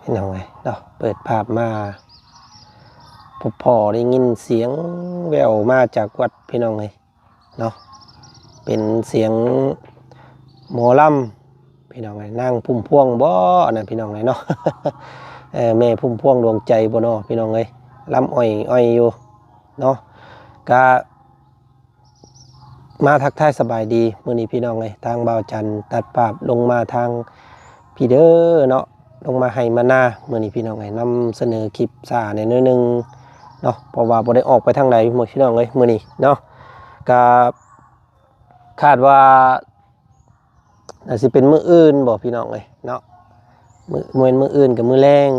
พี่น้องเนาะเปิดภาพมาพอได้ยินเสียงแววมาจากวัดพี่น้องเนาะเป็นเสียงหมอลำพี่น้องนั่งพุ่มพวงบ่นั่นพี่น้องเนาะ แม่พุ่มพวงดวงใจบ่เนาะพี่น้องลำอ้อยอยู่เนาะก็มาทักทายสบายดีมื้อนี้พี่น้องทางบ่าวจันทร์ตัดภาพลงมาทางพี่เด้อเนาะลงมาให้มาหน้ามื้อนี้พี่น้องนำเสนอคลิปซ่าในนึงเนาะเพราะว่าบ่ได้ออกไปทางใดมื้อพี่น้องมื้อนี้เนาะก็คาดว่าน่าสิเป็นมื้ออื่นบ่พี่น้องเนาะมื้ออื่นกับมื้อแรง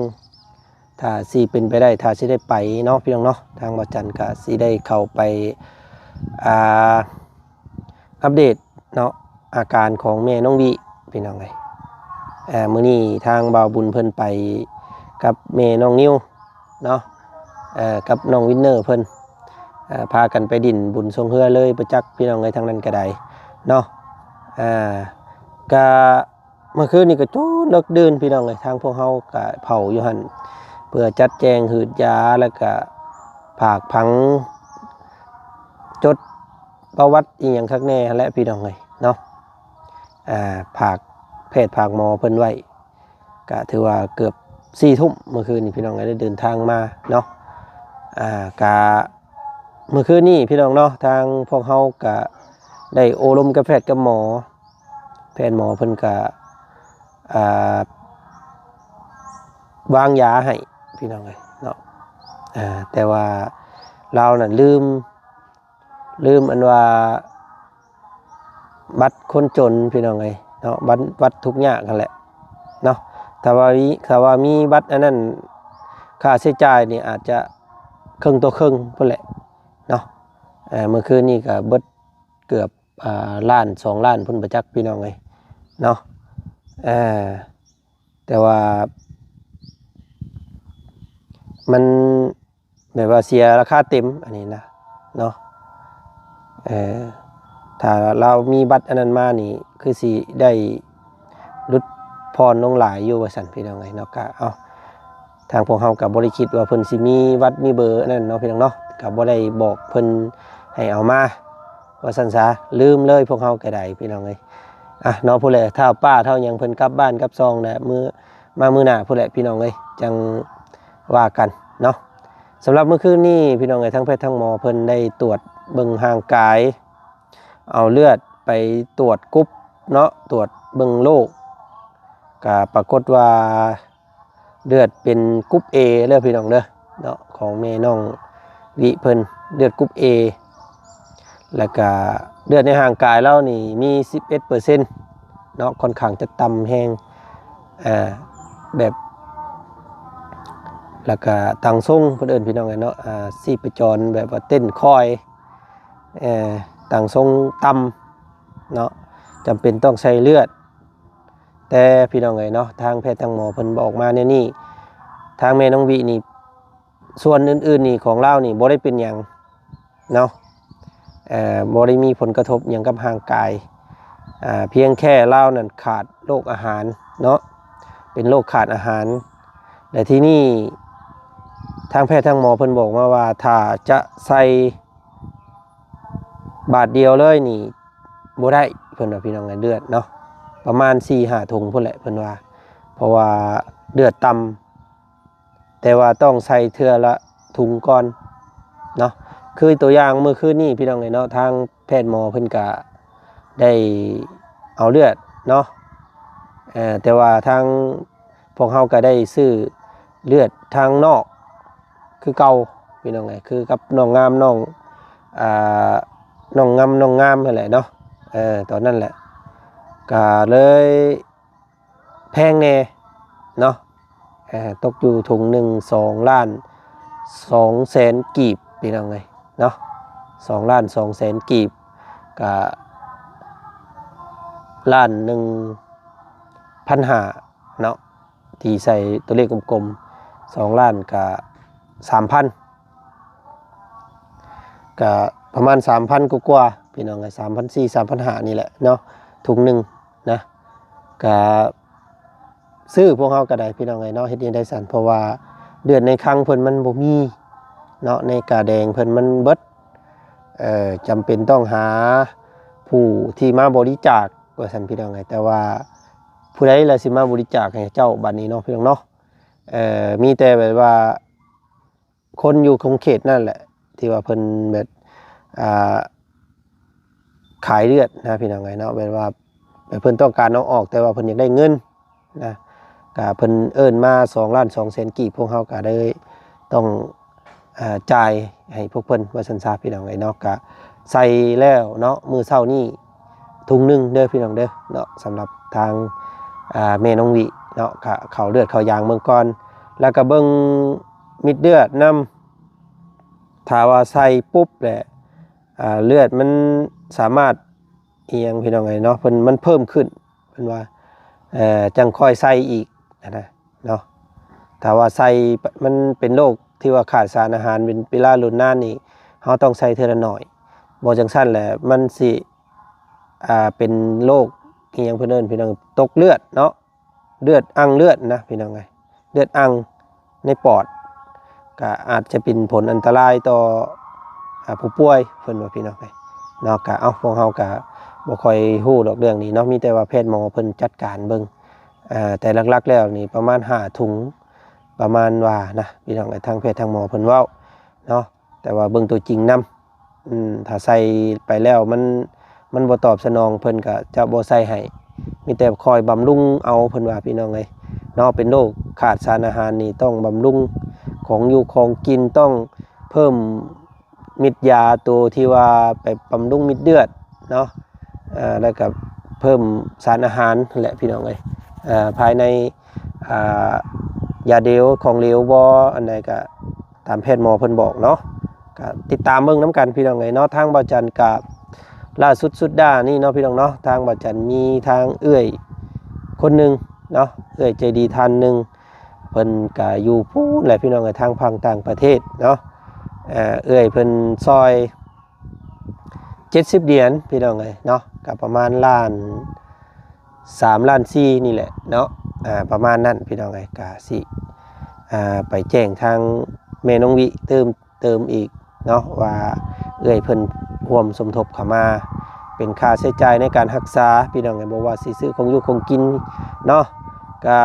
ถ้าสิเป็นไปได้ถ้าสิได้ไปเนาะพี่น้องเนาะทางบ่าวจันทร์ก็สิได้เข้าไปอัปเดตเนาะอาการของแม่น้องวิพี่น้องมื้อนี้ทางบ่าวบุญเพิ่นไปกับแม่น้องนิวเนาะกับน้องวินเนอร์เพิ่นพากันไปดินบุญทรงเฮือเลยประจักษ์พี่น้องทางนั้นก็ได้เนาะก็เมื่อคืนนี้ก็จู้เลิกดื่นพี่น้องทางพวกเฮาก็เผาอยู่หั่นเพื่อจัดแจงหืดยาแล้วก็ผากผังจดประวัติอีหยังคักแน่และพี่น้องเนาะผากแพทย์ผากหมอเพิ่นไว้ก็ถือว่าเกือบ4 ทุ่มเมื่อคืนนี้พี่น้องได้เดินทางมาเนาะก็เมื่อคืนนี้พี่น้องเนาะทางพวกเฮาก็ได้โอลมกับแพทย์กับหมอแพทย์หมอเพิ่นก็วางยาให้พี่น้องเนาะแต่ว่าเราน่ะลืมอันว่าบัตรคนจนพี่น้องเนาะบัตรทุกอย่างกันแหละเนาะถ้าว่ามีบัตรอันนั้นค่าใช้จ่ายนี่อาจจะครึ่งต่อครึ่งพุ่นแหละเนาะเมื่อคืนนี้ก็เบิดเกือบล้าน2 ล้านพุ่นประจักษ์พี่น้องเนาะแต่ว่ามันแบบว่าเสียราคาเต็มอันนี้นะเนาะถ้าเรามีบัตรอันนั้นมานี่คือสิได้ลดพรลงหลายอยู่ว่าซั่นพี่น้องเนาะก็เอาทางพวกเฮาก็บ่ได้คิดว่าเพิ่นสิมีวัดมีเบอร์นั่นเนาะพี่น้องเนาะก็บ่ได้บอกเพิ่นให้เอามาว่าซั่นซะลืมเลยพวกเฮาก็ได้พี่น้องเนาะผู้ใดถ้าป้าเท่าหยังเพิ่นกลับบ้านกลับซองน่ะมื้อหน้าผู้ใดพี่น้องจังว่ากันเนาะสำหรับเมื่อคืนนี้พี่น้องทั้งแพทย์ทั้งหมอเพิ่นได้ตรวจเบิ่งร่างกายเอาเลือดไปตรวจกรุ๊ปเนาะตรวจเบิ่งโรคก็ปรากฏว่าเลือดเป็นกรุ๊ป A เด้อพี่น้องเด้อเนาะของแม่น้องวิเพิ่นเลือดกรุ๊ป A แล้วก็เลือดในร่างกายเรานี่มี 11% เนาะค่อนข้างจะต่ำแฮงแบบแล้วก็ตังทรงเพิ่นเอิ้นพี่น้องเนาะชีพจรแบบว่าเต้นคอยตังทรงต่ำเนาะจำเป็นต้องใช้เลือดแต่พี่น้องเนาะทางแพทย์ทางหมอเพิ่นบอกมาเนี่ยนี่ทางแม่น้องวินี่ส่วนอื่นๆนี่ของเรานี่บ่ได้เป็นหยังเนาะบ่ได้มีผลกระทบหยังกับร่างกายเพียงแค่เรานั่นขาดโรคอาหารเนาะเป็นโรคขาดอาหารแต่ที่นี่ทางแพทย์ทางหมอเพิ่นบอกมาว่าถ้าจะใส่บาทเดียวเลยนี่บ่ได้เพิ่นว่าพี่น้องเลือดเนาะประมาณ 4-5 ถุงพุ่นแหละเพิ่นว่าเพราะว่าเลือดต่ำแต่ว่าต้องใส่เทื่อละถุงก่อนเนาะคือตัวอย่างเมื่อคืนนี้พี่น้องเนาะทางแพทย์หมอเพิ่นก็ได้เอาเลือดเนาะแต่ว่าทางพวกเฮาก็ได้ซื้อเลือดทางนอกคือเก่าพี่น้องคือกับน้องงามน้องงามนั่นแหละเนาะตอนนั้นแหละก็เลยแพงแน่เนาะตกอยู่ถุงหนึ่ง2 ล้าน2 แสนกีบพี่น้องเนาะ2 ล้าน2 แสนกีบก็1,500,000เนาะที่ใส่ตัวเลขกลมๆ2 ล้านก็3,000ก็ประมาณ 3,000 กว่าพี่น้อง3,400 3,500นี่แหละเนาะถุงหนึ่งนะก็ ซื้อพวกเฮาก็ได้พี่น้องเอ้ยเนาะเฮ็ดยังได้สั่นเพราะว่าเดือนในครั้งเพิ่นมันบ่มีเนาะในกาแดงเพิ่นมันเบิดจำเป็นต้องหาผู้ที่มาบริจาคว่าซั่นพี่น้องเอ้ยแต่ว่าผู้ใดล่ะสิมาบริจาคให้เจ้าบัดนี้เนาะพี่น้องเนาะมีแต่แบบว่าคนอยู่คงเขตนั่นแหละที่ว่าเพิ่นแบบอ่าขายเลือดนะพี่น้องเอ้ยเนาะแบบว่าเพิ่นต้องการเอาออกแต่ว่าเพิ่นอยากได้เงินนะก็เพิ่นเอิ้นมา2,200,000กีบพวกเฮาก็เลยต้องจ่ายให้พวกเพิ่นว่าซั่นซะพี่น้องเอ้ยเนาะก็ใส่แล้วเนาะมื้อเช้านี้ถุงนึงเด้อพี่น้องเด้อเนาะสำหรับทางแม่น้องวิเนาะก็เข้าเลือดเข้ายางเมืองก่อนแล้วก็เบิ่งมิดเลือดนำถ้าว่าใส่ปุ๊บแหละเลือดมันสามารถเอียงพี่น้องเอ้ยเนาะเพิ่นมันเพิ่มขึ้นเพิ่นว่าจังค่อยใส่อีกนะเนาะถ้าว่าใส่มันเป็นโรคที่ว่าขาดสารอาหารเป็นเวลารุ่นนานนี่เฮาต้องใส่เทื่อละน้อยบ่จังซั่นแหละมันสิเป็นโรคอีหยังเพิ่นเอิ้นพี่น้องตกเลือดเนาะเลือดอังเลือดนะพี่น้องเอ้ยเลือดอังในปอดก็อาจจะเป็นผลอันตรายต่อผู้ป่วยเพิ่นว่าพี่น้องเอ้ยเนาะก็พวกเฮาก็บ่ค่อยฮู้ดอกเรื่องนี้เนาะมีแต่ว่าแพทย์หมอเพิ่นจัดการเบิ่งแต่หลักๆแล้วนี่ประมาณ5ถุงประมาณว่านะพี่น้องทางแพทย์ทางหมอเพิ่นเว้าเนาะแต่ว่าเบิ่งตัวจริงนำถ้าใส่ไปแล้วมันบ่ตอบสนองเพิ่นก็จะบ่ใส่ให้มีแต่คอยบำรุงเอาเพิ่นว่าพี่น้องเอ้ยเนาะเป็นโรคขาดสารอาหารนี่ต้องบำรุงของอยู่ของกินต้องเพิ่มมิตรยาตัวที่ว่าไปบำรุงมิตรเลือดเนาะแล้วก็เพิ่มสารอาหารแหละพี่น้องเอ้ยภายในยาเดลของเหลวบ่อันใดก็ตามแพทย์หมอเพิ่นบอกเนาะก็ติดตามเบิ่งน้ำกันพี่น้องเอ้ยเนาะทางบ่จันกับล่าสุดด้านี่เนาะพี่น้องเนาะทางบ่จันมีทางเอื้อยคนหนึงเนาะเอื้อยใจดีท่านหนึงเพิ่นก็อยู่พู้นแหละพี่น้องเอ้ยทางฝั่งต่างประเทศเนาะเอื้อยเพิ่นซอย70 เหรียญพี่น้องเอ้ยเนาะก็ประมาณล้าน3ล้าน4นี่แหละเนาะประมาณนั้นพี่น้องเอ้ยก็สิไปแจ้งทางแม่น้องวิเติมอีกเนาะว่าเอื้อยเพิ่นร่วมสมทบเข้ามาเป็นค่าใช้จ่ายในการรักษาพี่น้องเอ้ยบ่ว่าสิซื้อของอยู่ของกินเนาะก็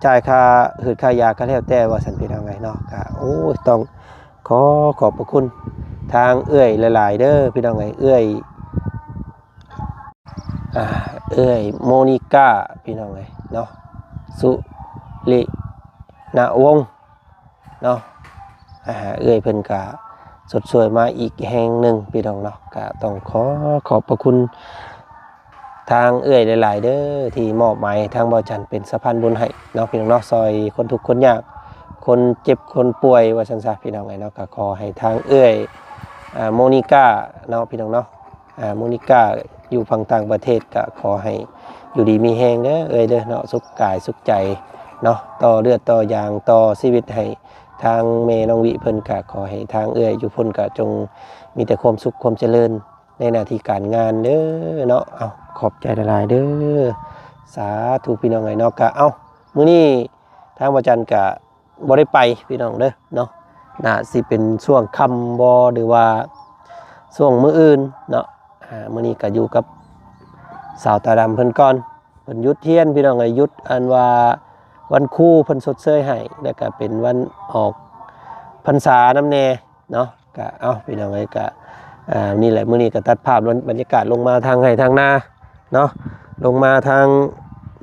จ่ายค่าหืดค่ายาก็แล้วแต่ว่าซั่นพี่น้องเอ้ยเนาะก็โอ้ยต้องขอบพระคุณทางเอื้อยหลายๆเด้อพี่น้องเอ้ยเอื้อยโมนิก้าพี่น้องเอ้ยเนาะสุริณวงศ์เนาะเอื้อยเพิ่นก็สดสวยมาอีกแห่งหนึ่งพี่น้องเนาะก็ต้องขอบพระคุณทางเอื้อยหลายๆเด้อที่มอบหมายทางบ่จันเป็นสะพานบุญให้เนาะพี่น้องเนาะซอยคนทุกข์คนยากคนเจ็บคนป่วยว่าซั่นซะพี่น้องเอ้ยเนาะก็ขอให้ทางเอื้อยโมนิก้าเนาะพี่น้องเนาะโมนิก้าอยู่ฝั่งต่างประเทศก็ขอให้อยู่ดีมีแฮงเด้อเอ้ยเด้อเนาะสุขกายสุขใจเนาะต่อเลือดต่อยางต่อชีวิตให้ทางเมน้องวิเพิ่นก็ขอให้ทางเอ้ยอยู่พุ่นก็จงมีแต่ความสุขความเจริญในหน้าที่การงานเด้อเนาะขอบใจหลายๆเด้อสาธุพี่น้องเอ้ยเนาะก็มื้อนี้ทางบ่จันก็บ่ได้ไปพี่น้องเด้อเนาะน่าสิเป็นช่วงค่ำบ่หรือว่าช่วงมื้ออื่นเนาะมื้อนี้ก็อยู่กับสาวตาดำเพิ่นก่อนเพิ่นหยุดเที่ยนพี่น้องเอ้ยหยุดอันว่าวันครูเพิ่นสดเชยให้แล้วก็เป็นวันออกพรรษานำแน่เนาะก็พี่น้องเอ้ยก็นี่แหละมื้อนี้ก็ตัดภาพบรรยากาศลงมาทางไร่ทางนาเนาะลงมาทาง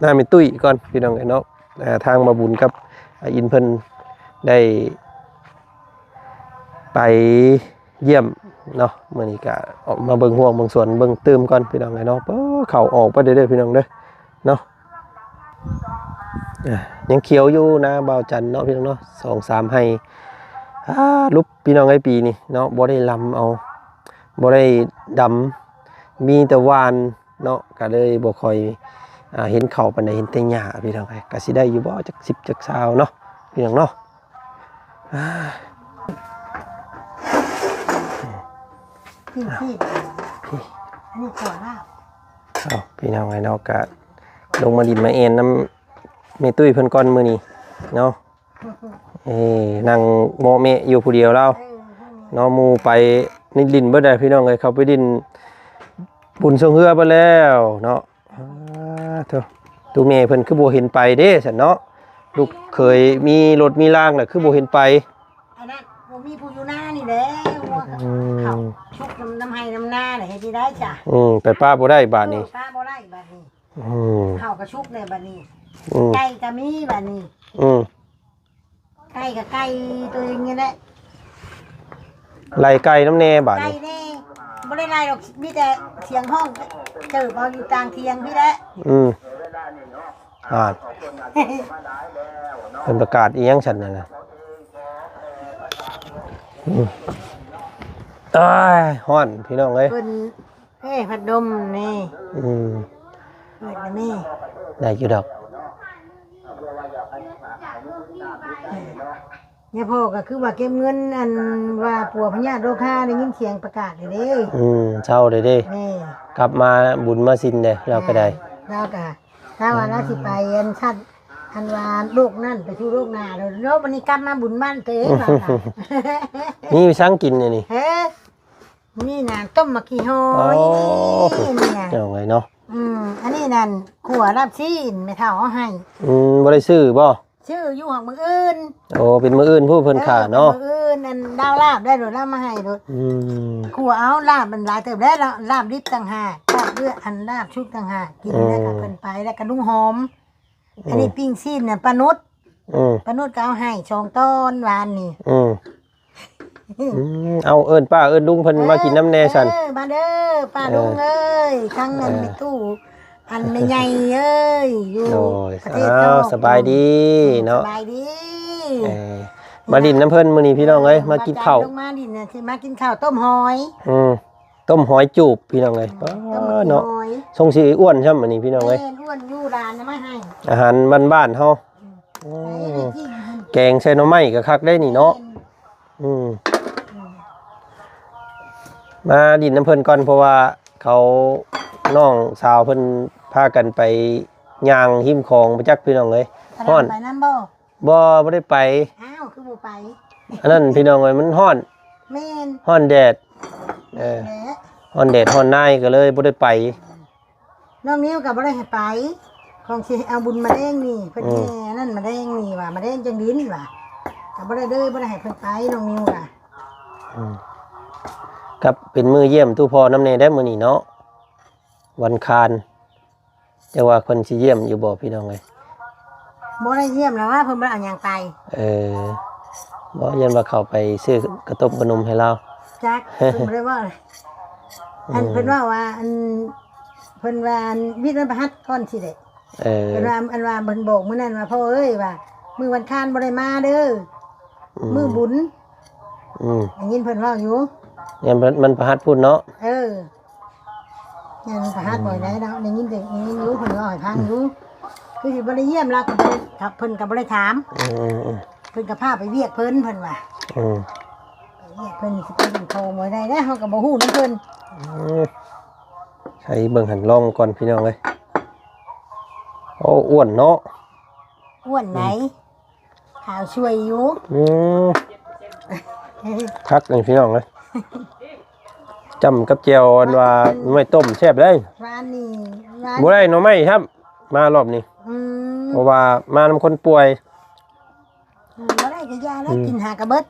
หน้าแม่ตุ้ยก่อนพี่น้องเอ้ยเนาะทางมาบุญกับอินเพิ่นได้ไปเยี่ยมเนาะมื้อนี้ก็ออกมาเบิ่งห่วงเบิ่งสวนเบิ่งตื้มก่อนพี่น้องเอ้ยเนาะเข้าออกไปเด้อพี่น้องเด้อเนาะยังเขียวอยู่นะบ่าวจันเนาะพี่น้องเนาะ2-3ให้ลุบพี่น้องไอ้ปีนี่เนาะบ่ได้ลำเอาบ่ได้ดำมีแต่วานเนาะก็เลยบ่ค่อยเห็นเขาปานใดเห็นแต่หญ้าพี่น้องก็สิได้อยู่บ่จัก10จัก20เนาะพี่น้องเนาะพี่อันนี้ขอลาบพี่น้องไอ้เนาะก็ลงมาดินมาเอ็นน้ แม่ตุ้ยเพิ่นก่อนมื้อนี้เนาะนั่งโมเมะอยู่ผู้เดียวแล้วเนาะหมู่ไปนิดดินเบิดได้พี่น้องเอ้ยเขาไปดินบุญทรงเฮือไปแล้วเนาะเถอะตูแม่เพิ่นคือบ่เห็นไปเด้ซั่นเนาะลูกเคยมีรถมีรางน่ะคือบ่เห็นไปอันนั้นบ่มีผู้อยู่หน้านี่แหละเขาชุกน้ำให้น้ำหน้าน่ะเฮ็ดสิได้จ้ะไปป้าบ่ได้บาดนี้ป้าบ่ได้บาดนี้เขาก็ชุกเลยบาดนี้ไก่ก็มีบาดนี้ไก่ก็ไก่ตัวเองนี่แหละไล่ไก่น้ำแน่บาดนี้ไก่แน่บ่ได้ไล่หรอกมีแต่เสียงห้องเจอเอาอยู่กลางเทียงพี่แหละเป็นประกาศอีหยังฉันน่ะฮ้อนพี่น้องเอ้ยเพิ่นพัดลมนี่เปิดนะแม่ได้อยู่ดอกเนี่ยพ่อก็คือว่าเก็บเงินอันว่าปัวพญาโรคาได้ยินเสียงประกาศเด้เช้าเด้กลับมาบุญมาสินเด้เราก็ได้เราก็ถ้าว่าเราสิไปอันชัดอันว่าโรคนั่นไปสู่โรคหน้าแล้ววันนี้กลับมาบุญบ้านเต๋อว่านี่สั่งกินนี่นี่น่ะต้มมะขี้หอยนี่น่ะเอาไงเนาะอันนี้นั่นขัวรับซีนไม่เท่าเอาให้บ่ได้ซื้อบ่ชื่ออยู่ของมื้ออื่นโอ้เป็นมื้ออื่นผู้เพิ่นขาเนาะมื้ออื่นนั่นดาวลาบได้โดดลาบมาให้โดดขัวเอาลาบมันหลายเติบได้แล้วลาบดิบต่างหากลาบเลือดอันลาบชุบต่างหากกินได้กับเพิ่นไปแล้วก็ลุงหอมอันนี้ปิ้งซีนน่ะปานุชปานุชก็เอาให้2ต้นวานนี่เอาเอิ้นป้าเอิ้นลุงเพิ่นมากินน้ำแน่ซั่นมาเด้อป้าลุงเอ้ยครั้งนั้นมีตู้อันไม่ใหญ่เอ้ยอยู่ประเทศนอกสบายดีเนาะสบายดีมาดินน้ำเพิ่นมื้อนี้พี่น้องเอ้ยมากินข้าวมาดินน่ะสิมากินข้าวต้มหอยต้มหอยจูบพี่น้องเอ้ยเนาะทรงสิอ้วนใช่มั้ยนี่พี่น้องเอ้ยอ้วนอยู่ร้านน่ะมาให้อาหารบ้านๆเฮาแกงใส่หน่อไม้ก็คักได้นี่เนาะมาดินน้ำเพิ่นก่อนเพราะว่าเขาน้องสาวเพิ่นพากันไปย่างหิมคองไปจักพี่น้องเอ้ยฮ้อนไปนำบ่ได้ไปอ้าวคือบ่ไปอันนั้นพี่น้องเอ้ยมันฮ้อนแม่นฮ้อนแดดฮ้อนแดดฮ้อนนายก็เลยบ่ได้ไปน้องนิ้วก็บ่ได้ให้ไปของสิเอาบุญมาแดงนี่เพิ่นแห่นั่นมาแดงนี่ว่ามาแดงจังดินว่าก็บ่ได้บ่ได้ให้เพิ่นไปน้องนิ้วก็ครับเป็นมื้อเยี่ยมตู้พ่อน้ำแน่ได้มื้อนี้เนาะวันคารแต่ว่าคนสิเยี่ยมอยู่บ่พี่น้องเอ้ยบ่ได้เยี่ยมแล้วว่าเพิ่นบ่เอาหยังไปบ่เยี่ยมว่าเขาไปซื้อกระต้มขนมให้เราจักเพิ่นบ่ได้ว่าอันเพิ่นว่าอันเพิ่นว่าวิทย์ประหัตก่อนสิเด้เพิ่นว่าอันว่าเพิ่นบอกมื้อนั้นว่าพ่อเอ้ยว่ามื้อวันคารบ่ได้มาเด้อมื้อบุญได้ยินเพิ่นเว้าอยู่เนี่ยมันประหัตพูดเนาะยังประหัตบ่อยได้แล้วได้ยินแต่อยู่เพิ่นว่าให้ฟังอยู่คือสิบ่ได้เยี่ยมแล้วก็บ่ได้เพิ่นก็บ่ได้ถามเพิ่นก็พาไปเวียกเพิ่นว่าเวียกเพิ่นสิไปกินข้าวบ่ได้เด้เฮาก็บ่ฮู้นำเพิ่นใช้เบิ่งหันลองก่อนพี่น้องเอ้ยโอ้อ้วนเนาะอ้วนไหนข้าวช่วยอยู่คักนี่พี่น้องเอ้ยจำกับเจียวอันว่าไม่ต้มแซ่บเลยร้านนี้บ่ได้หน่อไม้ครับมารอบนี้เพราะว่ามานำคนป่วยบ่ได้ก็ยาแล้วกินหากระเบิด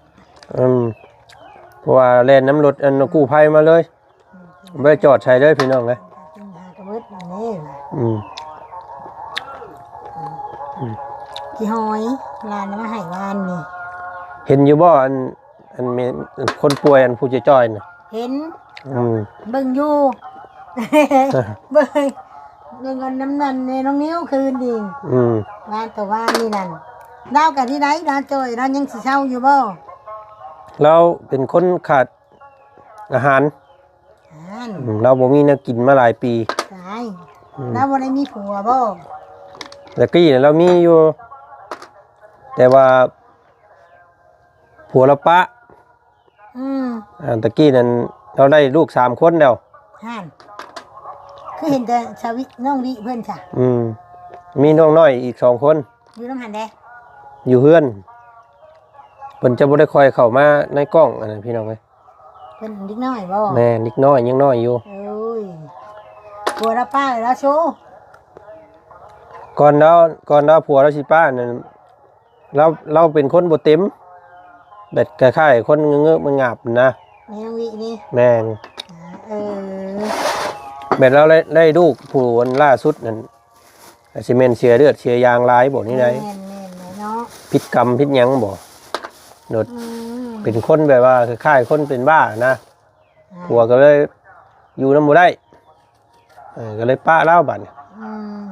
เพราะว่าแล่นน้ำรถอันกู้ภัยมาเลยบ่ได้จอดใช้เลยพี่น้องเอ้ยกินหากระเบิดนี่กี่หอยร้านมาให้วานนี่เห็นอยู่บ่อันคนป่วยอันผู้จะจ้อยน่ะเห็นเบิ่งอยู่เบิ่งเงินน้ำนันในน้องนิ้วคืนดีร้านแต่ว่านี่นั่นดาวกับที่ไหนดาวจอยร้านยังสิเช่าอยู่บ่เราเป็นคนขาดอาหารเราบ่มีแนวกินมาหลายปีใช่เราบ่ได้มีผัวบ่แล้วกี้เนี่ยเรามีอยู่แต่ว่าผัวเราปะตะกี้นั้นเราได้ลูก3 คนแล้วคือเห็นแต่ชาวิน้องวิเพื่อนค่ะมีน้องน้อยอีก2 คน อยู่น้ำหันเด้ อยู่เฮือนเพิ่นจะบ่ได้คอยเข้ามาในกล้องอันนั้นพี่น้องเอ้ย เพิ่นนิดน้อยบ่ แม่นิดน้อยยังน้อยอยู่ เอ้ยกลัวละป้าแล้วโชว์ ก่อนเราผัวเราสิป้านั่นเราเป็นคนบ่เต็มแบบคล้ายๆคนเงอะๆมันงาบนะ แม่น้องวินี่ แม่น เออ แบบเราได้ลูกผู้อันล่าสุดนั่นสิแม่นเสียเลือดเสียยางหลายบ่นี่ได แม่นเนาะ พิษกรรมพิษหยังบ่โดด อืม เป็นคนแบบว่าคล้ายๆคนเป็นบ้านะผัวก็เลยอยู่นำบ่ได้ก็เลยป้าเล่าบัดนี้ อืม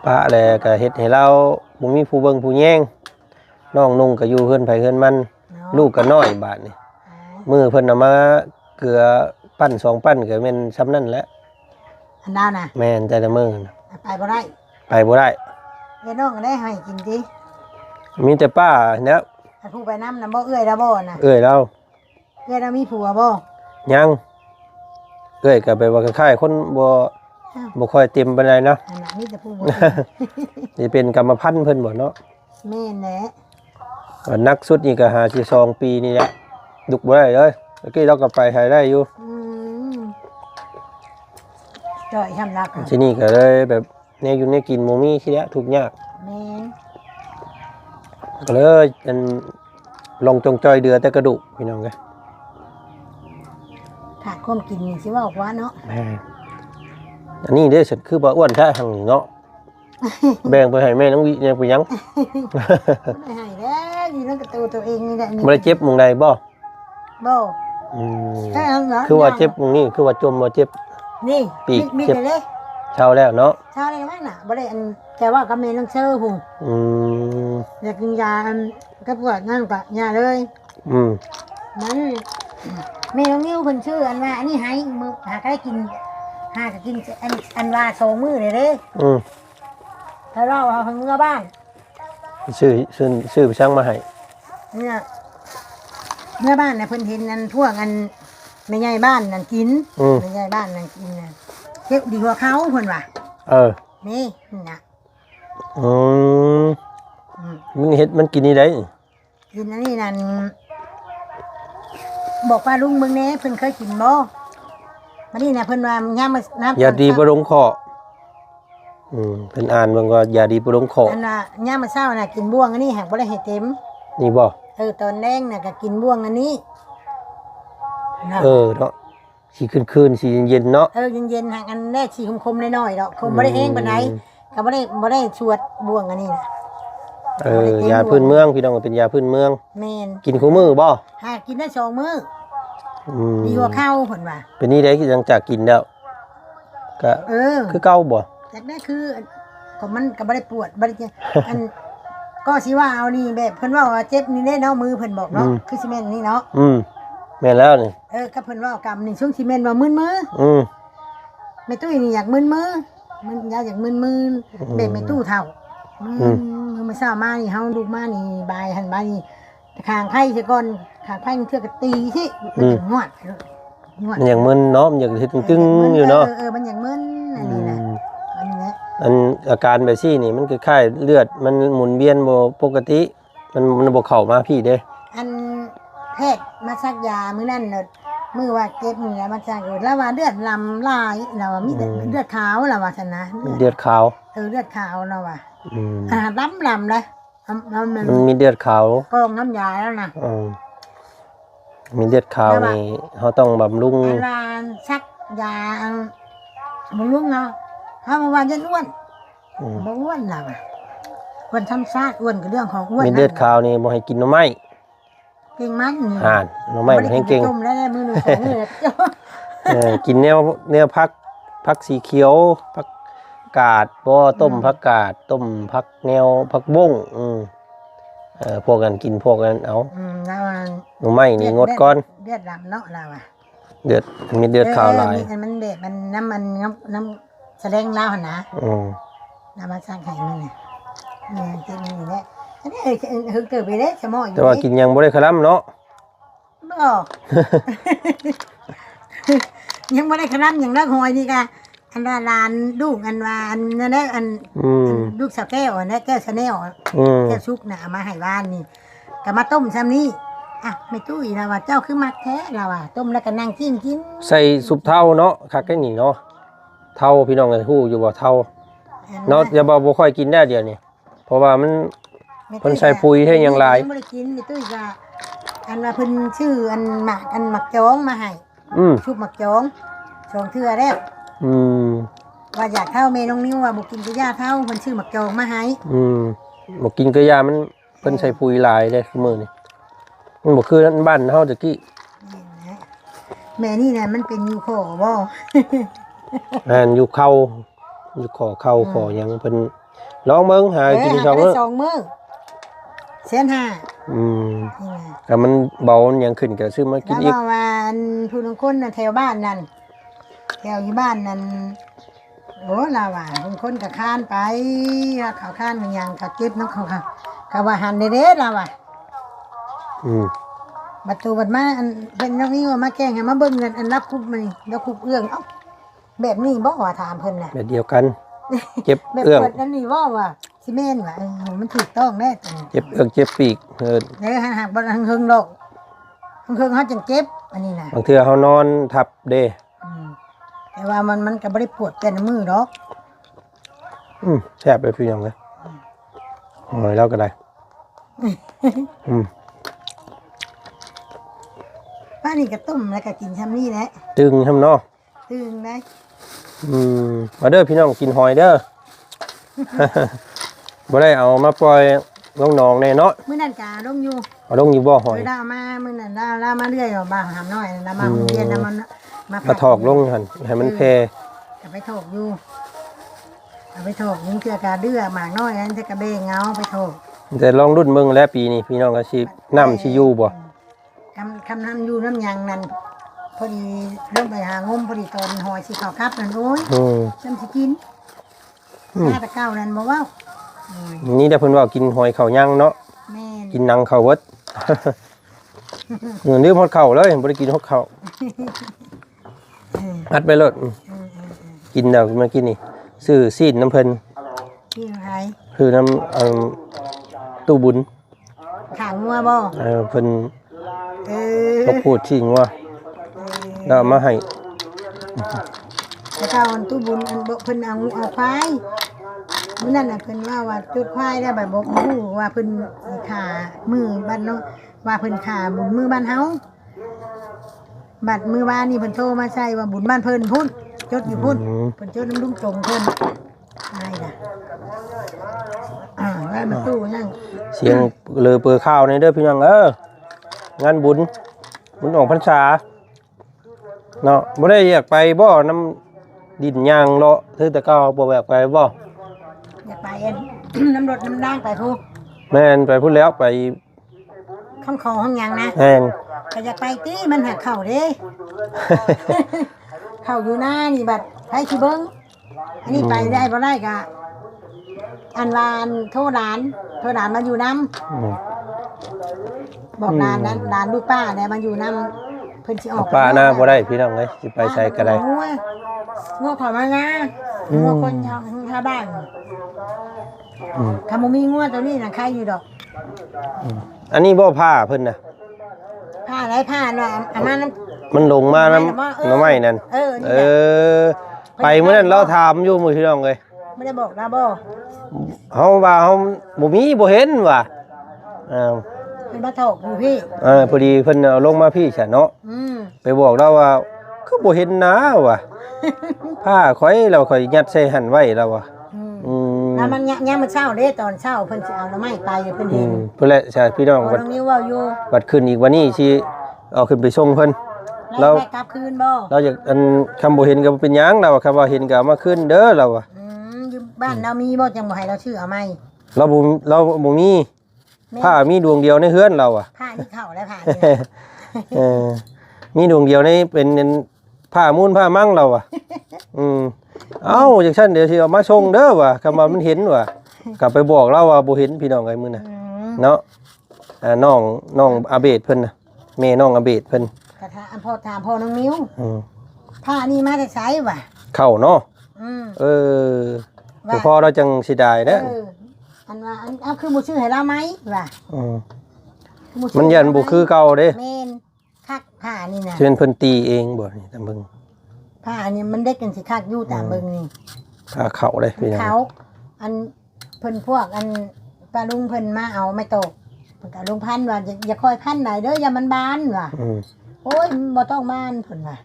ป้าแล้วก็เฮ็ดให้เราบ่มีผู้เบิ่งผู้แย่งน้องนุ่งก็อยู่เฮือนไผเฮือนมัน เนาะ ลูกก็น้อยบาดนี้มือเพิ่นเอามาเกลือปั้น2ปั้นก็แม่นซ้ำนั่นแหละ อันนั้นน่ะ แม่นแต่ละมื้อน่ะ ไปบ่ได้ ไปบ่ได้ เดี๋ยวน้องก็ได้ให้กินติ มีแต่ป้าเนี่ย ถ้าผู้ไปน้ำน่ะบ่เอื้อยละบ่น่ะ เอ้ยเรา เอื้อยเรามีผัวบ่ ยังเอ้ยก็ไปว่าคล้ายๆคนบ่ค่อยเต็มปานใดนะ อันน่ะมีแต่ผู้บ่ สิเป็นกรรมพันธุ์เพิ่นบ่เนาะ แม่นแหละ ว่านักสุดนี่ก็52ปีนี่แหละลุกบ่ได้เลยเมื่อกี้เราก็ไปไทยได้อยู่ อืมจ่อยทำรัก ที่นี่ก็เลยแบบแนวอยู่ในกินบ่มีขี้แหละทุกข์ยาก แม่น ก็เลยอันลงจงจอยเดือแต่กระดูกพี่น้องเอ้ย ขาดความกินนี่สิว่าว่าเนาะ แม่อันนี้เด้ฉันคือบ่อ้วนแท้ทางนี้เนาะ แบ่งไปให้แม่น้องวิเนี่ยไปยัง ไม่ให้แล้วอยู่นั่นกับตัวเองนี่แหละ บ่ได้เจ็บหม่องใดบ่ บ่ อืม ใช่เหรอ คือว่าเจ็บหม่องนี้คือว่าจมบ่เจ็บ นี่ ปีก มี เจ็บ เลย เช้าแล้วเนาะ เช้าเลยมั้งน่ะบ่ได้อันแต่ว่าก็มีน้องเชื่อหุ่น อืม อยากกินยาอันก็ปวดนั่นก็ยาเลย อืม มันแม่น้องนิ้วคนชื่ออันว่าอันนี้ให้มือหาก็ได้กินหาก็กินอันว่า2มื้อเลยเด้ อืม ถ้าเราเอาทางเมื่อบ้าน ซื้อไปช่างมาให้ เนี่ยเมื่อบ้านน่ะเพิ่นเห็นอันพวกอันแม่ใหญ่บ้านนั่นกินแม่ใหญ่บ้านนั่นกินน่ะเก็บดีกว่าเขาเพิ่นว่า เออ นี่น่ะ อืม อืม มันเฮ็ดมันกินนี่ได้ กินอันนี้นั่นบอกว่าลุงเบิ่งแหน่เพิ่นเคยกินบ่มานี่น่ะเพิ่นว่าย่ามมาน้ำ อย่าดีบ่ลงคอเพิ่นอ่านมันก็อย่าดีบ่ลงคอ อันน่ะย่ามมาเช้าน่ะกินบ่วงอันนี้หักบ่ได้ให้เต็ม นี่บ่ ตอนแดงน่ะก็กินบ่วงอันนี้น่ะ เนาะสิคืนๆสิเย็นๆเนาะ เย็นๆหักอันแรกสีคมๆน้อยๆดอกคมบ่ได้แห้งปานใดก็บ่ได้ชวดบ่วงอันนี้น่ะ ยาพื้นเมืองพี่น้องเป็นยาพื้นเมือง แม่น กินคู่มือบ่ หากินได้2มื้อ อืม ดีกว่าข้าวเพิ่นว่า เป็นนี่ได้คือหลังจากกินแล้วก็ คือเก่าบ่ จากนั้นคือก็มันก็บ่ได้ปวดบ่ได้เจ็บอันก็สิว่าเอานี่แบบเพิ่นว่าเจ็บนี่แน่เนาะมือเพิ่นบอกเนาะคือสิแม่นนี่เนาะ แม่นแล้วนี่ ก็เพิ่นว่ากรรมนี่ช่วงสิแม่นว่ามึนมือ แม่ตุ้ยนี่อยากมึนมือมันอยากมึนมือแบบแม่ตู้เฒ่ามือมาเช้ามานี่เฮาลูกมานี่บายหันบายนี่ข้างไผซะก่อนข้างไผเทื่อก็ตีสิมันจะงวด มันอย่างมึนเนาะมันอย่างเฮ็ดตึงๆอยู่เนาะ มันอย่างมึนอันนี้แหละอันนี้แหละ อันอาการแบบซี่นี่มันคล้ายๆเลือดมันหมุนเวียนบ่ปกติมันบ่เข้ามาพี่เด้ อันแพทย์มาซักยามื้อนั้นน่ะมื้อว่าเก็บนี่แหละมาซักแล้วว่าเลือดลำลายเราว่ามีแต่เลือดขาวเราว่าซั่นนะ มันเลือดขาว เลือดขาวเราว่า อืม ลำเลยแล้วมัน มันมีเลือดขาว กรองน้ำยาแล้วนะ มีเลือดขาวนี่เฮาต้องบำรุง อันว่าซักยาบำรุงเนาะถ้ามาว่าจะอ้วนบ่อ้วนเราอะคนทำซากอ้วนก็เรื่องของอ้วน มีเลือดขาวนี่บ่ให้กินหน่อไม้ เก่งมันนี่ ห่านหน่อไม้มันให้เก่ง ต้มแล้วได้มื้อนึง2มื้อแล้ว กินแนวผักสีเขียวผักกาดบ่ต้มผักกาดต้มผักแนวผักบ้งพวกกันกินพวกกันเอา แล้ว หน่อไม้นี่งดก่อน เลือดดำเนาะเราอะ เดือดมีเดือดขาวหลาย มันแบบมันน้ำแสดงลาวหั่นนะน้ำมาสร้างไข่มันเนี่ยจริงนี่แหละอันนี้เกิดไปได้สมองอยู่ แต่ว่ากินยังบ่ได้คลำเนาะ บ่ ยังไม่ได้ขนาดอย่างนักหอยนี่กะ อันว่าลานลูกอันว่าอันนั่นแหละอันลูกสาวแก้วอันนั้นแก้วชาแนลแก้วชุกน่ะเอามาให้บ้านนี่ก็มาต้มซ้ำนี้อ่ะไม่ตู้อีแล้วว่าเจ้าคือมักแท้เราอ่ะต้มแล้วก็นั่งกิน ใส่ซุปเท่าเนาะคักได้นี่เนาะเท่าพี่น้องเอ้ยฮู้อยู่บ่เท่าเนาะอย่าบ่ค่อยกินได้เดี๋ยวนี้เพราะว่ามันเพิ่นใส่ปุ๋ยให้อย่างหลายบ่ได้กินไม่ตู้ก็อันว่าเพิ่นชื่ออันหมักจ้องมาให้ชุบหมักจ้องสองเทื่อแล้วว่าอยากเท่าเมน้องนิ้วว่าบ่กินกะย่าเท่าเพิ่นชื่อหมักจ้องมาให้บ่กินกะย่ามันเพิ่นใส่ปุ๋ยหลายเด้คือมื้อนี้มันบ่คือบ้านเฮาตะกี้แม่นี่น่ะมันเป็นอยู่คอบ่อยู่เข่าอยู่คอเข่าคอหยังเพิ่นลองเบิ่งหากิน2 มื้อ1,500,000ก็มันเบาหยังขึ้นก็ซื้อมากินอีกแล้วว่าผู้นคนน่ะแถวบ้านนั่นแถวอยู่บ้านนั่นโอ้ล่ะว่าคนก็ค้านไปเขาค้านมันยังก็เก็บนำเขาค่ะก็ว่าหันเด้ล่ะว่าบัดตูบัดมาอันเป็นน้องนี้ว่ามาแกล้งให้มาเบิ่งเงินอันรับคุบมันแล้วคุบเอื้องเอ้าแบบนี้บ่ว่าถามเพิ่นน่ะแบบเดียวกันเจ็บเอื้องแบบนั้นนี่ว่าสิแม่นว่ามันถูกต้องแน่เจ็บเอื้องเจ็บปีกหักบ่หึงดอกหึงเฮาจังเจ็บอันนี้น่ะบางเทื่อเฮานอนทับเด้แต่ว่ามันก็บ่ได้ปวดแต่ในมือดอกแซ่บไปพี่น้องเอ้ยโอ้ยแล้วก็ได้ป้านี่ก็ต้มแล้วก็กินซ้ำนี่แหละตึงทำเนาะตึงได้มาเด้อพี่น้องกินหอยเด้อ บ่ได้เอามาปล่อยลงหนองแน่เนาะมื้อนั้นก็ลงอยู่เอาลงอยู่บ่หอยดาวมามื้อนั้นดาวมาเรื่อยบ้าหามน้อยแล้วมาโรงเรียนแล้วมาถอกลงหั่นให้มันแพร่ก็ไปถอกอยู่เอาไปถอกยิงเทื่อกาเดื้อหมากน้อยนั้นจะกระเบงเงาไปถอกแต่ลองรุ่นเบิ่งแล้วปีนี้พี่น้องก็สิน้ำสิอยู่บ่คำน้ำอยู่น้ำยังนั่นพอดีลงไปหางมพอดีตอนหอยสิเขาครับนั่นโอ้ยน้ำสิกินหน้าตะเก้านั่นบ่ว่านี่ได้เพิ่นว่ากินหอยข้าวย่างเนาะกินหนังข้าวเบิดลืมฮอดข้าวเลยบ่ได้กินฮอดข้าวอัดไปเลยกินแล้วมากินนี่ซื้อซีนน้ำเพิ่นที่ไหนคือน้ำตู้บุญขางงัวบ่เพิ่นเขาพูดที่งัวแล้วมาให้แล้วก็อันตู้บุญอันบ่เพิ่นเอาควายมื้อนั้นน่ะเพิ่นว่าจุดควายได้แบบบ่ฮู้ว่าเพิ่นขามือบ้านเนาะว่าเพิ่นขาบุญมือบ้านเฮาบัดมือบ้านนี่เพิ่นโทรมาใส่ว่าบุญบ้านเพิ่นพุ่นจดอยู่พุ่นเพิ่นจดน้ำลุงจงเพิ่นอะไรล่ะได้มาตู้นั่งเสียงเลยเปิดข้าวในเด้อพี่น้องงานบุญออกพรรษาเนาะบ่ได้อยากไปบ่น้ำดินยางเลาะคือแต่ก็บ่อยากไปบ่อยากไปน้ำรถน้ำด่างไปพูแม่นไปพูดแล้วไปข้างคอห้องยังนะแม่นก็อยากไปติมันหักเข่าเด้ เข่าอยู่หน้านี่บัดไปสิเบิ่งอันนี้ไปได้บ่ได้ก็อันวานโทรหลานมาอยู่น้ำบอกหลานนั้นหลานลูกป้าเนี่ยมาอยู่น้ำเพิ่นสิออกป้าหน้าบ่ได้พี่น้องเอ้ยสิไปใช้ก็ได้งัวขอมานะงัวคนชาวบ้านถ้าบ่มีงัวตัวนี้น่ะใครอยู่ดอกอันนี้บ่ผ้าเพิ่นน่ะผ้าอะไรผ้าเนาะอามาน้ำมันลงมาน้ำไม้นั่นไปเมื่อนั้นเราถามอยู่มื้อพี่น้องเอ้ยไม่ได้บอกนะบ่เฮาว่าเฮาบ่มีบ่เห็นว่ะเป็นบ่ถกอยู่พี่พอดีเพิ่นเอาลงมาพี่ซะเนาะไปบอกเราว่าคือบ่เห็นนะว่ะผ้าข่อยเราข่อยยัดใส่หั่นไว้แล้วว่ะแล้วมันยามมื้อเช้าเด้ตอนเช้าเพิ่นสิเอาหน่อไม้ไปเพิ่นเห็นเพิ่นแหละใช่พี่น้องวัดนี้ว่าอยู่วัดขึ้นอีกวันนี้สิเอาขึ้นไปส่งเพิ่นเรากลับคืนบ่เราอยากอันคำบ่เห็นก็เป็นหยังเราคำว่าเห็นก็เอามาขึ้นเด้อเราอ่ะอยู่บ้านเรามีบ่จังบ่ให้เราชื่อเอาไม้เราบ่มีผ้ามีดวงเดียวในเฮือนเราอ่ะผ้าที่เข้าและผ้ามีดวงเดียวในเป็นผ้ามูลผ้ามั่งเราอ่ะเอ้าจากฉันเดี๋ยวสิเอามาส่งเด้อว่ะคำว่ามันเห็นว่ะกลับไปบอกเราว่าบ่เห็นพี่น้องไอ้มื้อน่ะเนาะน้องอาเบศเพิ่นน่ะแม่น้องอาเบศเพิ่นก็ถามพ่อน้องนิ้วผ้านี่มาแต่ไสว่ะเข้าเนาะ เออพอเราจังสิได้เด้อ อันว่าอันเอาคือบ่ชื่อให้เราไหมว่า มันยันบ่คือเก่าเด้ แม่นคักผ้านี่น่ะ เชิญเพิ่นตีเองบ่นี่ตามเบิ่ง ผ้านี่มันเด็กกันสิคักอยู่ตามเบิ่งนี่ ถ้าเข้าเลยพี่น้อง เขาอันเพิ่นพวกอันป้าลุงเพิ่นมาเอาไม่ตกเพิ่นก็ลุงพันว่าอย่าคอยพันไหนเด้ออย่ามันบานว่ะโอ้ยบ่ต้องบานเพิ่นว่า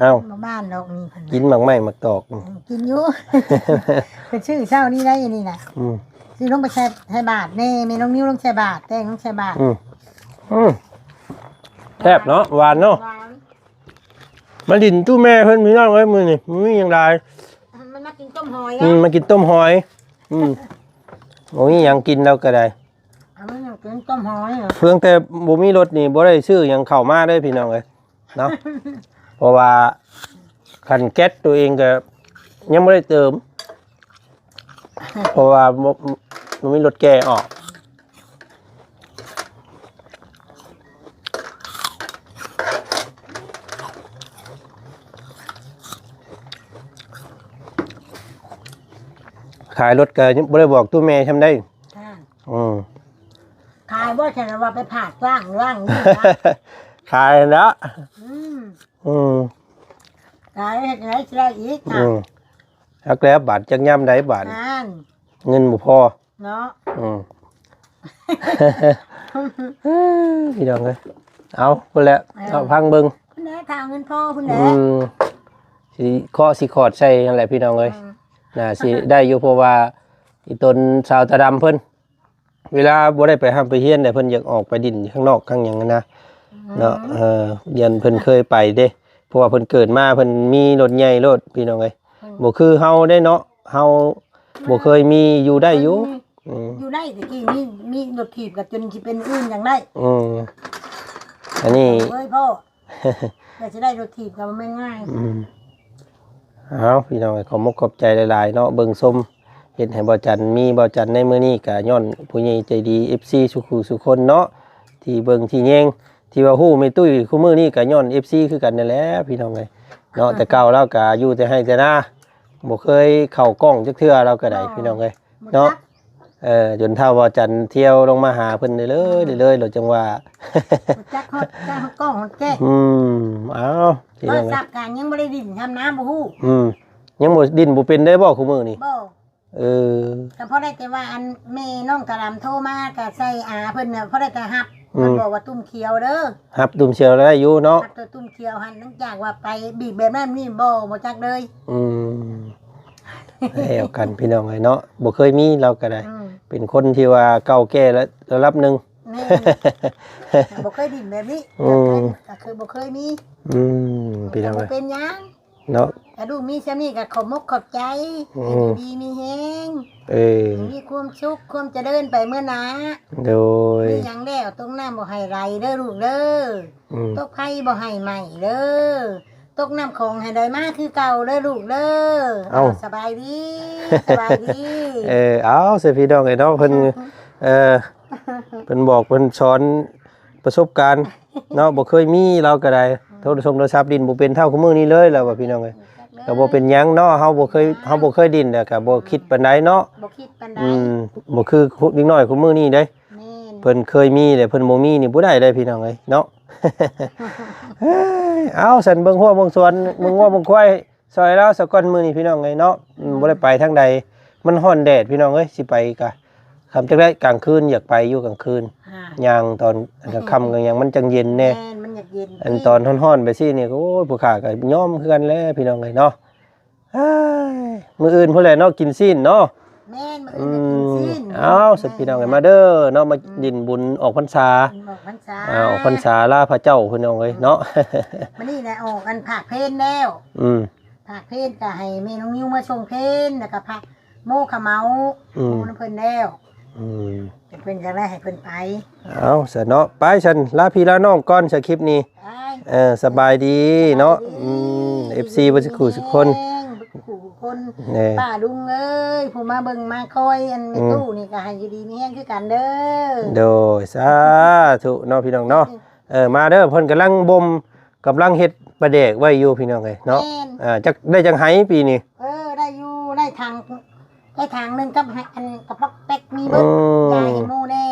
เอ้า บ่บานดอกนี่เพิ่น กินหมักไม้หมักตอก กินอยู่ เพิ่นชื่อเช้านี้ได้อันนี้น่ะสิลงไปใช้บาทแน่แม่น้องนิ้วลงใช้บาทแต่งลงใช้บาทแซ่บเนาะหวานเนาะมาดินตู้แม่เพิ่นพี่น้องเอ้ยมื้อนี้มีหยังได้มันมากินต้มหอยมากินต้มหอยบ่มีหยังกินแล้วก็ได้มันกินต้มหอยเพิ่งแต่บ่มีรถนี่บ่ได้ซื้อหยังเข้ามาได้พี่น้องเอ้ยเนาะเพราะว่าคันแก๊สตัวเองก็ยังบ่ได้เติมเพราะว่าบ่มีรถแก่ออกขายรถก็บ่ได้บอกตู้แม่ทำได้ขายบ่ใช่ว่าไปผ่าร่างนี่ขายแล้วขายให้ได้อีกฮักแล้วบาทจักย่ำได้บาทเงินบ่พอเนาะพี่น้องเอ้ยเอาพุ่นแหละเอาพังเบิ่งพุ่นแหละทางเงินพ่อพุ่นแหละสิขอดใส่นั่นแหละพี่น้องเอ้ยน่าสิได้อยู่เพราะว่าอีตนสาวตาดำเพิ่นเวลาบ่ได้ไปห้ามไปเฮียนแต่เพิ่นอยากออกไปดินข้างนอกข้างหยังนะเนาะยันเพิ่นเคยไปเด้เพราะว่าเพิ่นเกิดมาเพิ่นมีรถใหญ่รถพี่น้องเอ้ยบ่คือเฮาได้เนาะเฮาบ่เคยมีอยู่ได้อยู่อยู่ได้ตะกี้มีรถถีบกับจนสิเป็นอื่นอย่างได้อันนี้เอ้ยพ่อแต่จะได้รถถีบก็ไม่ง่ายเอาพี่น้องขอมกขอบใจหลายๆเนาะเบิ่งส้มเฮ็ดให้บ่จันมีบ่จันในมื้อนี้ก็ย้อนผู้ใหญ่ใจดี FC สุคนเนาะที่เบิ่งที่แยงที่ว่าฮู้ไม่ตุ้ยคู่มื้อนี้ก็ย้อน FC คือกันนั่นแหละพี่น้องเอ้ยเนาะแต่เก่าเราก็อยู่แต่ให้แต่หน้าบ่เคยเข้ากล้องจักเทื่อเราก็ได้พี่น้องเอ้ยเนาะจนเท่าบ่จันเที่ยวลงมาหาเพิ่นเลยเราจังว่าจักฮอดกล้องฮอดแก้เอาพี่น้องสับการยังบ่ได้ดินทำน้ำบ่ฮู้ยังบ่ดินบ่เป็นได้บ่คู่มื้อนี้บ่ก็พอได้แต่ว่าอันแม่น้องกะลำโทรมาก็ใส่อาเพิ่นน่ะพอได้แต่ฮับเพิ่นบอกว่าตุ้มเขียวเด้อฮับตุ้มเขียวได้อยู่เนาะฮับตัวตุ้มเขียวหันตั้งจากว่าไปบีบแบบนั้นนี่บ่จักเลยแล้วกันพี่น้องเอ้ยเนาะบ่เคยมีเราก็ได้เป็นคนที่ว่าเก่าแก่แล้วระดับนึงบ่เคยดินแบบนี้ก็คือบ่เคยมีพี่น้องเอ้ยเป็นหยังเนาะกระดูมีซะนี่ก็ขอบมกขอบใจดีมีแฮงมีความสุขความเจริญไปเมื่อนะโดยมีหยังแล้วตกน้ำบ่ให้ไหลเด้อลูกเด้อตกไผบ่ให้ใหม่เด้อตกน้ำของให้ได้มาคือเก่าเด้อลูกเด้อสบายดีเอาเสิพี่น้องไอ้เนาะเพิ่นเพิ่นบอกเพิ่นสอนประสบการณ์เนาะบ่เคยมีเราก็ได้โทรศัพท์ดินบ่เป็นเท่าของมื้อนี้เลยแล้วว่าพี่น้องเอ้ยก็บ่เป็นหยังเนาะเฮาบ่เคยดินแล้วก็บ่คิดปานใดเนาะบ่คิดปานใดบ่คือเด็กน้อยของมื้อนี้เด้เพิ่นเคยมีแต่เพิ่นบ่มีนี่บ่ได้เลยพี่น้องเอ้ยเนาะเอาสันเบิ่งหัวเบิ่งสวนเบิ่งงัวเบิ่งควายซอยแล้วสักก่อนมื้อนี้พี่น้องเอ้ยเนาะบ่ได้ไปทางใดมันร้อนแดดพี่น้องเอ้ยสิไปก็คำจักได้กลางคืนอยากไปอยู่กลางคืนย่างตอนค่ำก็ยังมันจังเย็นแน่มันอยากเย็นอันตอนร้อนๆไปซี่นี่โอ้ยผู้ข้าก็ยอมคือกันแล้วพี่น้องเอ้ยเนาะมื้ออื่นพุ่นแหละเนาะกินซีนเนาะแม่นมื้ออื่นกินซีนเอาสิพี่น้องเอ้ยมาเด้อเนาะมาดินบุญออกพรรษาออกพรรษาลาพระเจ้าพี่น้องเอ้ยเนาะมื้อนี้แหละออกกันภาคเพลแล้วภาคเพลก็ให้แม่น้องนิ้วมาส่งเพลแล้วก็พระโมขะเมาโมน้ำเพิ่นแล้วเพิ่นจะได้ให้เพิ่นไปเอาซะเนาะไปฉันลาพี่ลาน้องก่อนซะคลิปนี้สบายดีเนาะFC บ่สิคู่ทุกคนป้าลุงเอ้ยผู้มาเบิ่งมาคอยอันแม่ตู้นี่ก็ให้อยู่ดีมีแฮงคือกันเด้อโดยสาธุเนาะพี่น้องเนาะมาเด้อเพิ่นกำลังเฮ็ดปลาแดกไว้อยู่พี่น้องเอ้ยเนาะจักได้จังไห้ปีนี้ ได้ทางนึงกับอันกระป๋อกแป๊กมีเบิดยาให้หมู่แน่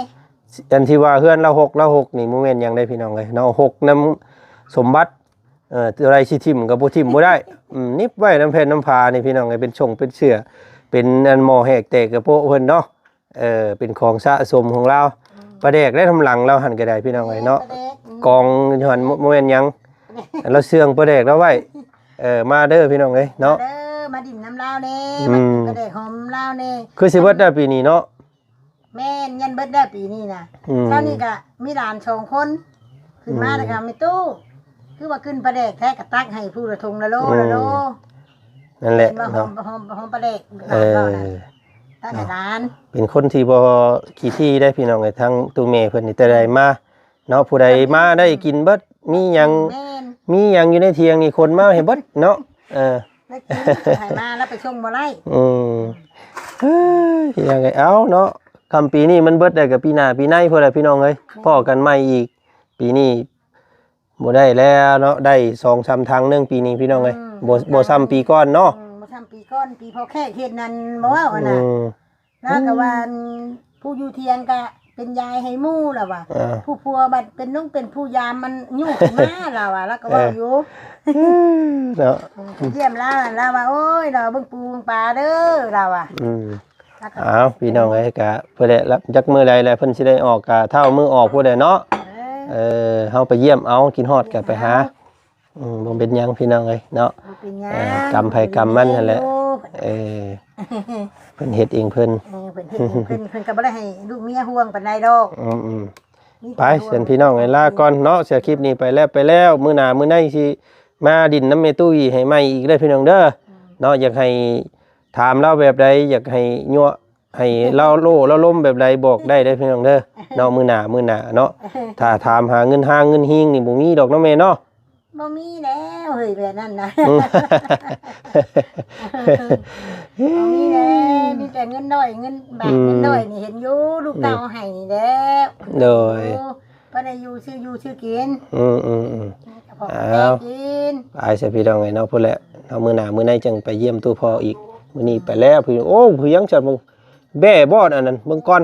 อันที่ว่าเฮือนเรา6นี่โมเมนต์ยังได้พี่น้องเลยเนาะ6น้ำสมบัติอะไรสิทิมกับบ่ทิมบ่ได้นิบไว้น้ำเพชรน้ำพานี่พี่น้องเลยเป็นชงเป็นเสื้อเป็นอันหมอแหกแตกกระโปะเพิ่นเนาะเป็นของสะสมของเราประแดกได้ทำหลังเราหันก็ได้พี่น้องเลยเนาะกองหันโมเมนต์ยังเราเสื่องประแดกเราไว้มาเด้อพี่น้องเลยเนาะมาดิ่มน้ำลาวเน่มาดิ่มกระเดกหอมลาวเน่คือสิเบิดได้ปีนี้เนาะแม่นยันเบิดได้ปีนี้นะเช้านี้ก็มีหลาน2คนขึ้นมาแล้วก็ไม่ตู้คือว่าขึ้นประเดกแท้กระตักให้ผู้ละทงละโลนั่นแหละเนาะหอมประเดกตั้งแต่ร้านเป็นคนที่บ่ขี้ที่ได้พี่น้องไอ้ทั้งตู้เมย์เพิ่นนี่แต่ใดมาเนาะผู้ใดมาได้กินเบิดมีหยังอยู่ในเถียงนี่คนมาให้เบิดเนาะได้กินให้มาแล้วไปส่งบ่ไล่ยังไงเอาเนาะคำปีนี้มันเบิดได้กับปีหน้าปีในพุ่นล่ะพี่น้องเอ้ยพ้อกันใหม่อีกปีนี้บ่ได้แล้วเนาะได้2-3ทางนึงปีนี้พี่น้องเอ้ยบ่ซ้ำปีก่อนเนาะบ่ซ้ำปีก่อนปีพอแค่เฮ็ดนั่นบ่ว่าว่าน่ะแล้วก็ว่าผู้อยู่เถียงก็เป็นยายให้หมู่ล่ะว่าผู้ผัวบัดเป็นนุ่งเป็นผู้ยามมันยุ่งมาล่ะว่าแล้วก็ว่าอยู่เนาะเยี่ยมแล้วว่าโอ้ยเราเบิ่งปูเบิ่งปลาเด้อเราอ่ะอ้าวพี่น้องเอ้ยกะเพิ่นได้รับจักมื้อใดแล้วเพิ่นสิได้ออกกะเท่ามื้อออกผู้ใดเนาะเฮาไปเยี่ยมเอากินฮอดกะไปหาบ่เป็นหยังพี่น้องเอ้ยเนาะกรรมไผกรรมมันนั่นแหละเพิ่นเฮ็ดเองเพิ่นเพิ่นก็บ่ได้ให้ลูกเมียห่วงปานใดดอกไปเชิญพี่น้องให้ลาก่อนเนาะเสียคลิปนี้ไปแล้วมื้อหน้ามื้อในสิมาดินน้ำเมตุ้ยให้ใหม่อีกได้พี่น้องเด้อเนาะอยากให้ถามเราแบบใดอยากให้ยั่วให้เราโล่เราล้มแบบใดบอกได้พี่น้องเด้อเนาะมื้อหน้าเนาะถ้าถามหาเงินหิ้งนี่บ่มีดอกเนาะแม่เนาะบ่มีแล้วเฮ้ยแบบนั้นนะบ่มีแล้วมีแต่เงินน้อยเงินบาทเงินน้อยนี่เห็นอยู่ลูกเต้าให้นี่แล้วโดยบ่ได้อยู่ชื่อกินเอาไปเสียพี่น้องไงเนาะพุ่นแหละเอามื้อหน้ามื้อในจังไปเยี่ยมตู้พ่ออีกมื้อนี้ไปแล้วพี่โอ้พี่ยังจัดมึงแบ่บอดอันนั้นเบิ่งก่อน